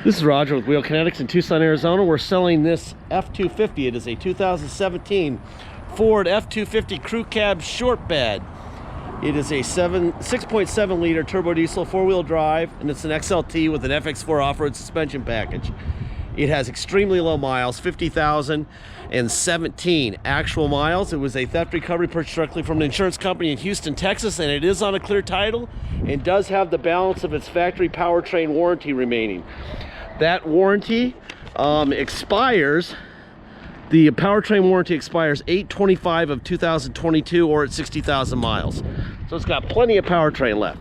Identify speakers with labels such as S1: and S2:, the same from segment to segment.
S1: This is Roger with Wheel Kinetics in Tucson, Arizona. We're selling this F250. It is a 2017 Ford F250 Crew Cab Short Bed. It is a 6.7 liter turbo diesel 4-wheel drive, and it's an XLT with an FX4 off-road suspension package. It has extremely low miles, 50,017 actual miles. It was a theft recovery purchased directly from an insurance company in Houston, Texas, and it is on a clear title and does have the balance of its factory powertrain warranty remaining. That warranty expires, the powertrain warranty expires 8/25 of 2022 or at 60,000 miles. So it's got plenty of powertrain left.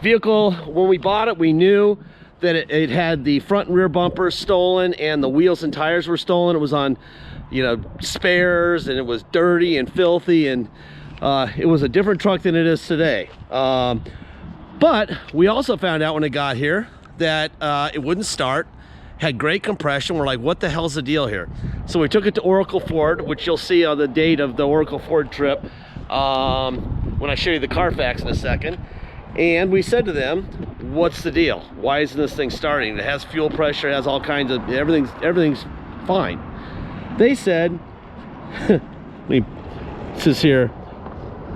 S1: Vehicle, when we bought it, we knew that it had the front and rear bumpers stolen and the wheels and tires were stolen. It was on, you know, spares, and it was dirty and filthy, and it was a different truck than it is today. But we also found out when it got here that it wouldn't start, had great compression. We're like, what the hell's the deal here? So we took it to Oracle Ford, which you'll see on the date of the Oracle Ford trip when I show you the Carfax in a second. And we said to them, what's the deal? Why isn't this thing starting? It has fuel pressure, it has all kinds of, everything's fine. They said, it says here,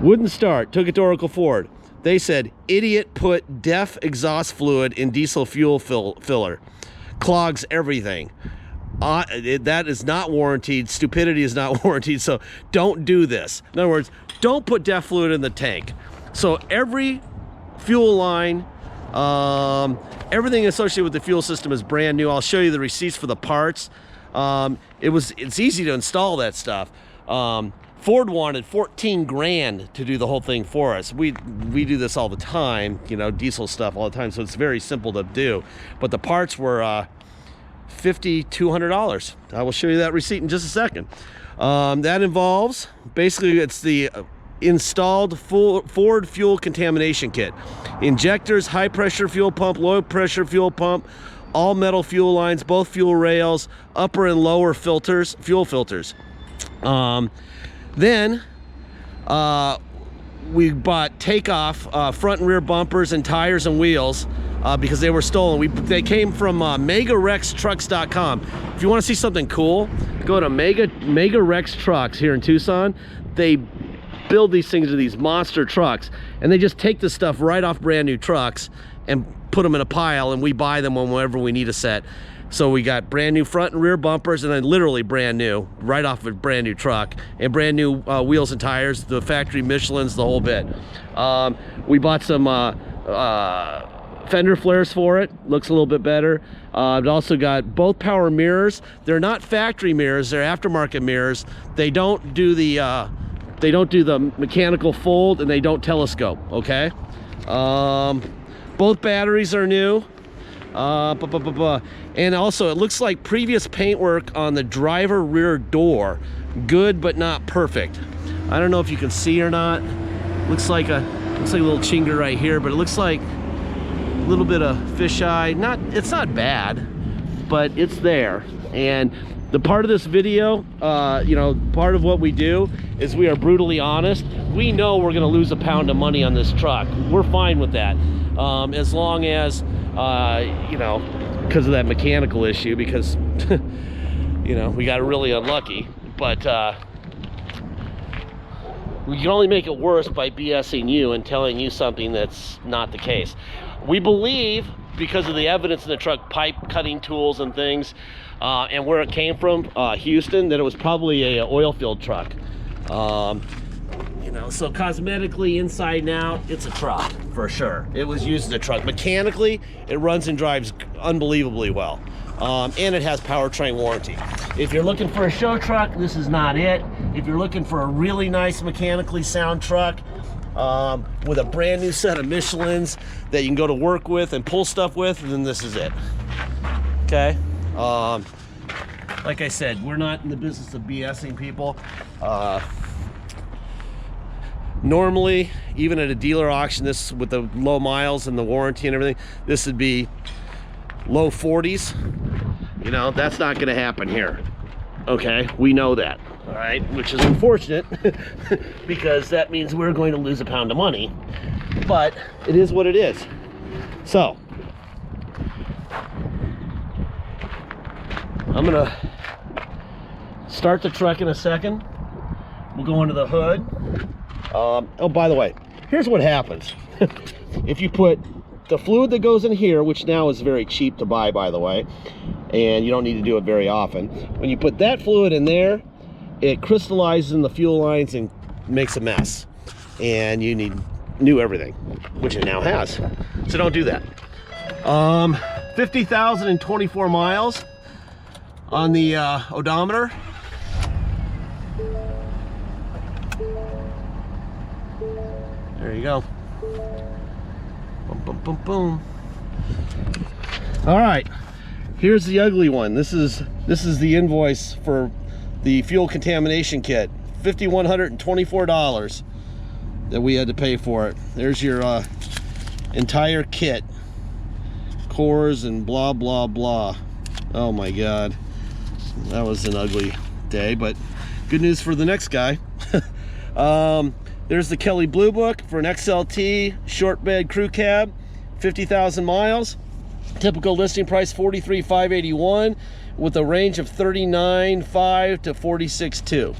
S1: wouldn't start. Took it to Oracle Ford. They said, idiot put DEF exhaust fluid in diesel fuel filler. Clogs everything. That is not warranted. Stupidity is not warranted, so don't do this. In other words, don't put DEF fluid in the tank. So every fuel line, everything associated with the fuel system is brand new. I'll show you the receipts for the parts. It's easy to install that stuff. Ford wanted 14 grand to do the whole thing for us. We do this all the time, you know, diesel stuff all the time, so it's very simple to do. But the parts were $5,200. I will show you that receipt in just a second. That involves, basically, it's the installed Ford fuel contamination kit. Injectors, high pressure fuel pump, low pressure fuel pump, all metal fuel lines, both fuel rails, upper and lower filters, fuel filters. Then we bought takeoff front and rear bumpers and tires and wheels because they were stolen. They came from MegaRexTrucks.com. If you want to see something cool, go to Mega Rex Trucks here in Tucson. They build these things to these monster trucks, and they just take the stuff right off brand new trucks and put them in a pile, and we buy them whenever we need a set. So we got brand new front and rear bumpers, and then literally brand new, right off of a brand new truck, and brand new wheels and tires, the factory Michelins, the whole bit. We bought some fender flares for it. Looks a little bit better. It also got both power mirrors. They're not factory mirrors, they're aftermarket mirrors. They don't do the mechanical fold, and they don't telescope, okay? Both batteries are new. And also it looks like previous paintwork on the driver rear door. Good, but not perfect. I don't know if you can see or not. Looks like a little chinga right here, but it looks like a little bit of fisheye. It's not bad, but it's there. And the part of this video, you know, part of what we do is we are brutally honest. We know we're gonna lose a pound of money on this truck. We're fine with that. As long as, you know, because of that mechanical issue, because, you know, we got really unlucky. But we can only make it worse by BSing you and telling you something that's not the case. We believe, because of the evidence in the truck, pipe cutting tools and things, and where it came from, Houston, that it was probably a oil field truck. You know, so cosmetically, inside and out, it's a truck for sure. It was used as a truck. Mechanically, it runs and drives unbelievably well, and it has powertrain warranty. If you're looking for a show truck, this is not it. If you're looking for a really nice mechanically sound truck with a brand new set of Michelins that you can go to work with and pull stuff with, then this is it. Okay. Like I said, we're not in the business of BSing people. Normally, even at a dealer auction, this, with the low miles and the warranty and everything, this would be low 40s. You know, that's not going to happen here. Okay, we know that. All right, which is unfortunate because that means we're going to lose a pound of money, but it is what it is. So I'm gonna start the truck in a second. We'll go into the hood. Oh, by the way, here's what happens. If you put the fluid that goes in here, which now is very cheap to buy, by the way, and you don't need to do it very often. When you put that fluid in there, it crystallizes in the fuel lines and makes a mess. And you need new everything, which it now has. So don't do that. 50,024 miles on the odometer. There you go. Boom, boom, boom, boom. All right, here's the ugly one. This is the invoice for the fuel contamination kit. $5,124 that we had to pay for it. There's your entire kit, cores and blah blah blah. Oh my god, that was an ugly day, but good news for the next guy. There's the Kelly Blue Book for an XLT short bed crew cab, 50,000 miles. Typical listing price $43,581 with a range of $39,500 to $46,200.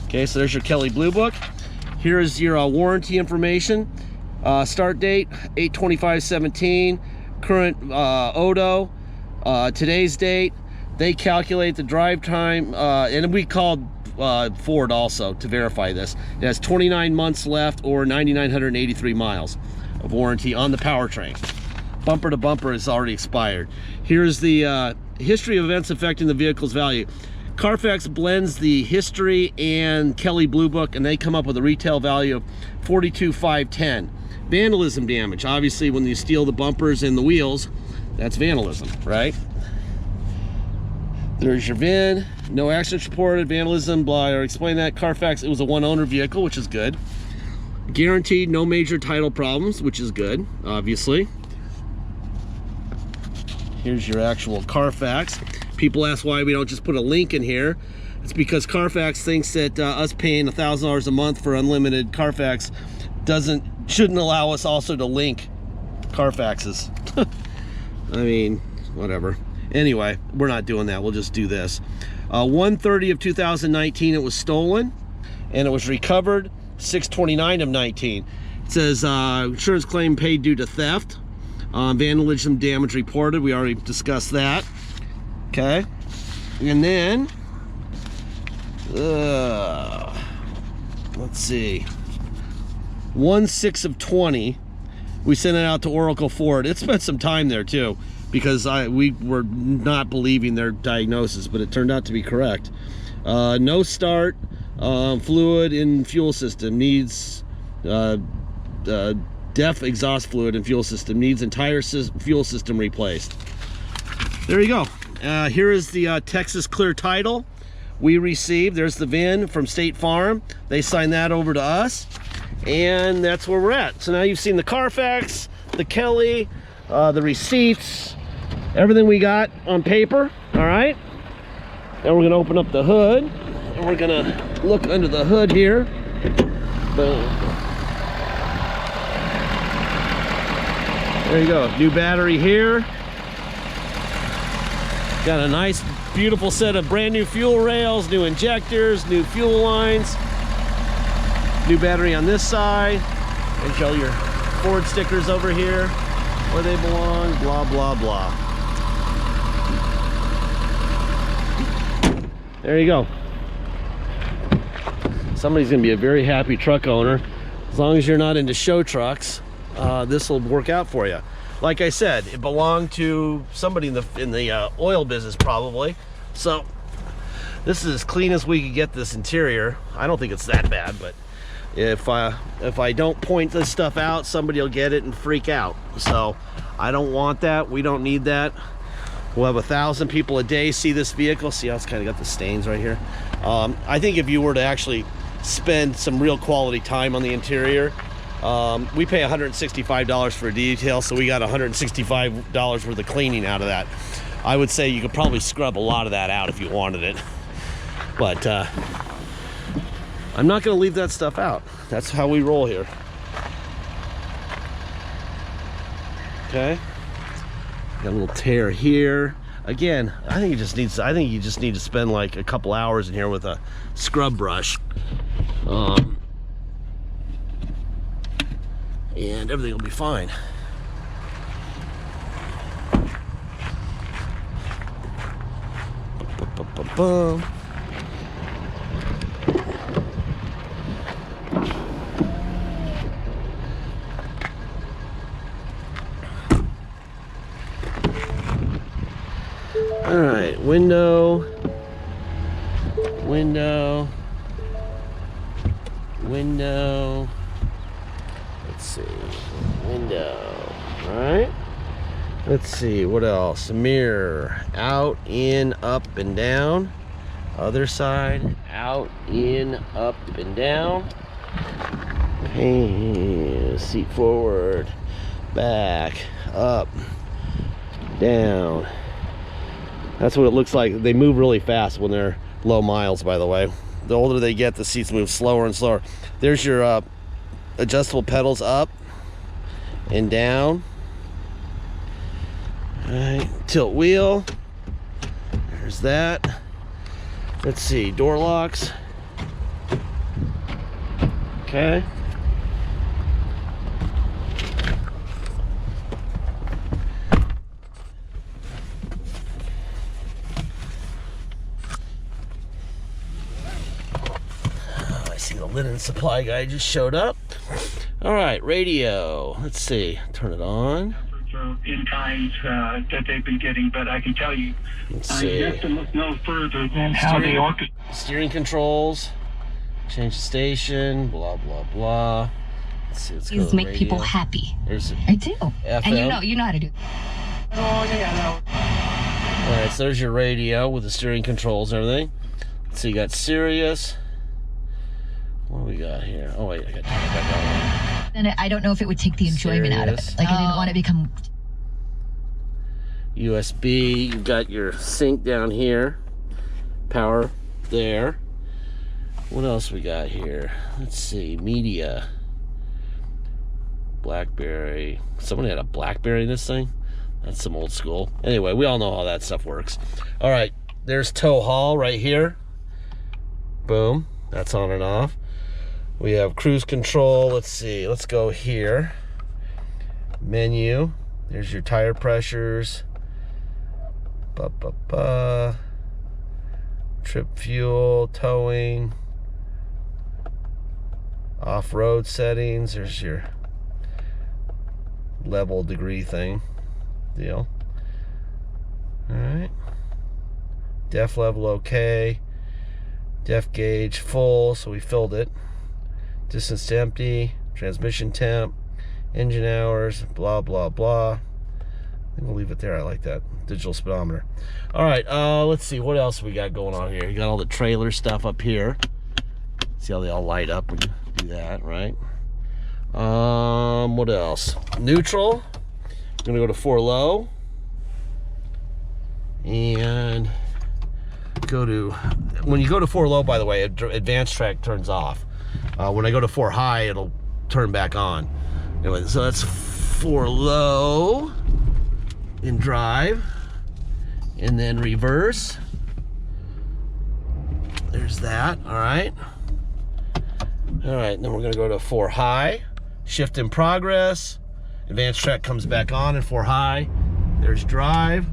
S1: Okay, so there's your Kelly Blue Book. Here is your warranty information. Start date 8/25/17. Current Odo. Today's date. They calculate the drive time, and we called Ford also to verify this. It has 29 months left or 9,983 miles of warranty on the powertrain. Bumper to bumper is already expired. Here's the history of events affecting the vehicle's value. Carfax blends the history and Kelly Blue Book, and they come up with a retail value of $42,510. Vandalism damage. Obviously, when you steal the bumpers and the wheels, that's vandalism, right? There's your VIN. No accidents reported. Vandalism, blah. I explained that. Carfax, it was a one-owner vehicle, which is good. Guaranteed no major title problems, which is good, obviously. Here's your actual Carfax. People ask why we don't just put a link in here. It's because Carfax thinks that us paying $1,000 a month for unlimited Carfax shouldn't allow us also to link Carfaxes. I mean, whatever. Anyway, we're not doing that. We'll just do this. 1/30 of 2019, it was stolen, and it was recovered 6/29 of 19. It says insurance claim paid due to theft. Vandalism damage reported. We already discussed that. Okay, and then let's see, 1/6 of 20, we sent it out to Oracle Ford. It spent some time there too, because we were not believing their diagnosis, but it turned out to be correct. No start, fluid in fuel system, needs DEF exhaust fluid in fuel system, needs entire fuel system replaced. There you go. Here is the Texas Clear title we received. There's the VIN from State Farm. They signed that over to us, and that's where we're at. So now you've seen the Carfax, the Kelly, the receipts, everything we got on paper. All right, now we're gonna open up the hood, and we're gonna look under the hood here. Boom. There you go, new battery here. Got a nice, beautiful set of brand new fuel rails, new injectors, new fuel lines, new battery on this side, and show your Ford stickers over here where they belong, blah, blah, blah. There you go. Somebody's gonna be a very happy truck owner. As long as you're not into show trucks, this will work out for you. Like I said, it belonged to somebody in the oil business probably. So this is as clean as we could get this interior. I don't think it's that bad, but if I don't point this stuff out, somebody will get it and freak out. So I don't want that. We don't need that. We'll have 1,000 people a day see this vehicle. See how it's kind of got the stains right here. I think if you were to actually spend some real quality time on the interior, we pay $165 for a detail, so we got $165 worth of cleaning out of that. I would say you could probably scrub a lot of that out if you wanted it, but I'm not going to leave that stuff out. That's how we roll here. Okay, got a little tear here. again, I think you just need to spend like a couple hours in here with a scrub brush, and everything will be fine. Boom. All right, window. Let's see, window. All right. Let's see, what else? A mirror, out, in, up, and down. Other side, out, in, up, and down. Hey, seat forward, back, up, down. That's what it looks like. They move really fast when they're low miles, by the way. The older they get, the seats move slower and slower. There's your adjustable pedals up and down. All right, tilt wheel. There's that. Let's see, door locks. Okay. I see the linen supply guy just showed up. All right, radio. Let's see, turn it on.
S2: In times that they've been getting, but I can tell you, you have to look no further than how they orchestrate.
S1: Steering controls, change the station, blah blah blah. Let's see, let's go to
S3: make
S1: radio.
S3: People happy.
S1: I
S3: do.
S1: FM.
S3: And you know how to do.
S2: Oh yeah.
S1: All right, so there's your radio with the steering controls and everything. So you got Sirius. What do we got here? Oh wait, I got to turn it back on.
S3: And I don't know if it would take the enjoyment out of it. Like I didn't want to become.
S1: USB. You've got your sync down here. Power there. What else we got here? Let's see. Media. BlackBerry. Someone had a BlackBerry in this thing? That's some old school. Anyway, we all know how that stuff works. All right. There's tow haul right here. Boom. That's on and off. We have cruise control. Let's see. Let's go here. Menu. There's your tire pressures. Trip fuel, towing, off-road settings. There's your level degree thing deal. All right. Def level okay. Def gauge full, so we filled it. Distance to empty, transmission temp, engine hours, blah blah blah. I think we'll leave it there. I like that digital speedometer. All right, let's see what else we got going on here. You got all the trailer stuff up here. See how they all light up when you do that, right? What else? Neutral. I'm gonna go to 4 low and go to. When you go to 4 low, by the way, advanced track turns off. When I go to 4 high, it'll turn back on. Anyway, so that's 4 low in drive, and then reverse. There's that. All right. All right, then we're gonna go to 4 high, shift in progress. Advanced track comes back on in 4 high. There's drive.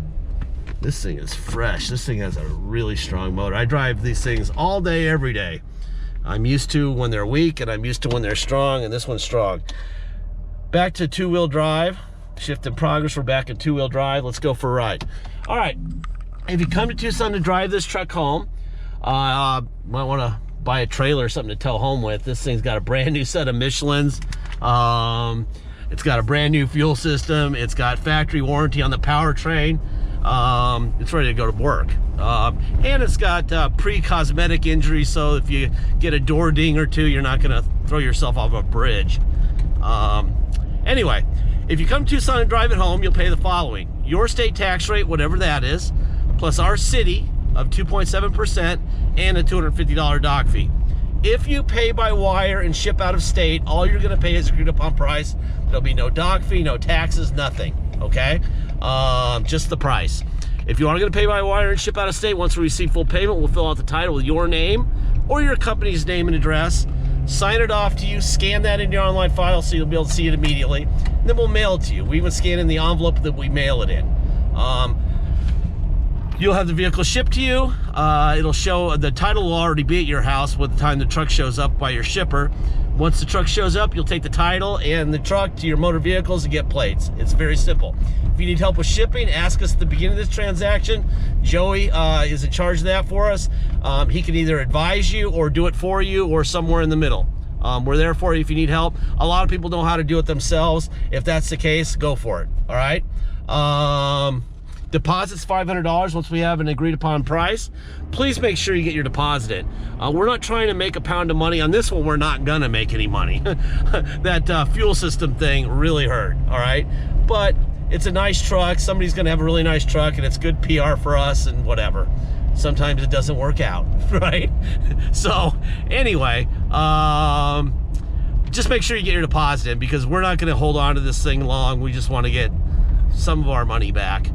S1: This thing is fresh. This thing has a really strong motor. I drive these things all day, every day. I'm used to when they're weak, and I'm used to when they're strong, and this one's strong. Back to 2-wheel drive. Shift in progress, we're back in 2-wheel drive. Let's go for a ride. All right, if you come to Tucson to drive this truck home, might want to buy a trailer or something to tow home with. This thing's got a brand new set of Michelins. It's got a brand new fuel system. It's got factory warranty on the powertrain. It's ready to go to work. And it's got pre-cosmetic injuries, so if you get a door ding or two, you're not gonna throw yourself off a bridge. Anyway, if you come to Tucson and drive it home, you'll pay the following: your state tax rate, whatever that is, plus our city of 2.7% and a $250 dock fee. If you pay by wire and ship out of state, all you're gonna pay is agreed upon price. There'll be no dock fee, no taxes, nothing, okay? Just the price. If you are going to pay by wire and ship out of state, once we receive full payment, we'll fill out the title with your name or your company's name and address, sign it off to you, scan that in your online file so you'll be able to see it immediately, and then we'll mail it to you. We even scan in the envelope that we mail it in. You'll have the vehicle shipped to you. It'll show, the title will already be at your house by the time the truck shows up by your shipper. Once the truck shows up, you'll take the title and the truck to your motor vehicles and get plates. It's very simple. If you need help with shipping, ask us at the beginning of this transaction. Joey is in charge of that for us. He can either advise you or do it for you or somewhere in the middle. We're there for you if you need help. A lot of people know how to do it themselves. If that's the case, go for it, all right? Deposit's $500 once we have an agreed upon price. Please make sure you get your deposit in. We're not trying to make a pound of money. On this one, we're not gonna make any money. That fuel system thing really hurt, all right? But it's a nice truck. Somebody's gonna have a really nice truck and it's good PR for us and whatever. Sometimes it doesn't work out, right? So anyway, just make sure you get your deposit in because we're not gonna hold on to this thing long. We just wanna get some of our money back.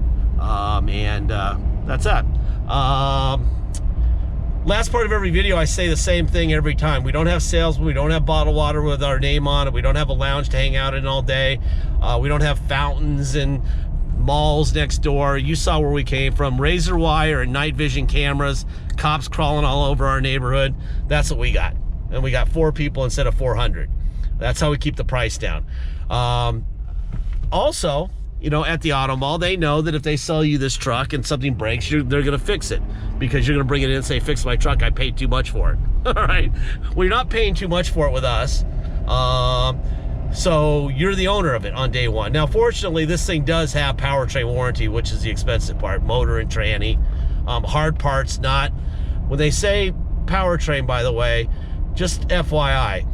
S1: That's that. Last part of every video, I say the same thing every time. We don't have salesmen. We don't have bottled water with our name on it. We don't have a lounge to hang out in all day. We don't have fountains and malls next door. You saw where we came from. Razor wire and night vision cameras, cops crawling all over our neighborhood. That's what we got. And we got 4 people instead of 400. That's how we keep the price down. Also, you know, at the auto mall, they know that if they sell you this truck and something breaks, they're going to fix it because you're going to bring it in and say, fix my truck, I paid too much for it. All right? Well, you're not paying too much for it with us. So you're the owner of it on day one. Now, fortunately, this thing does have powertrain warranty, which is the expensive part, motor and tranny. Hard parts, not. When they say powertrain, by the way, just FYI,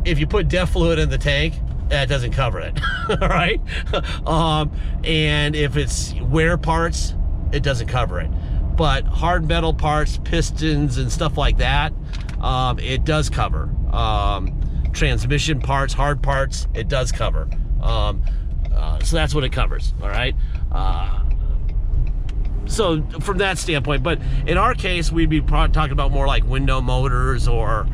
S1: if you put DEF fluid in the tank, that doesn't cover it. All right? And if it's wear parts, it doesn't cover it. But hard metal parts, pistons and stuff like that, it does cover. Transmission parts, hard parts, it does cover. So that's what it covers, all right? So from that standpoint, but in our case, we'd be talking about more like window motors or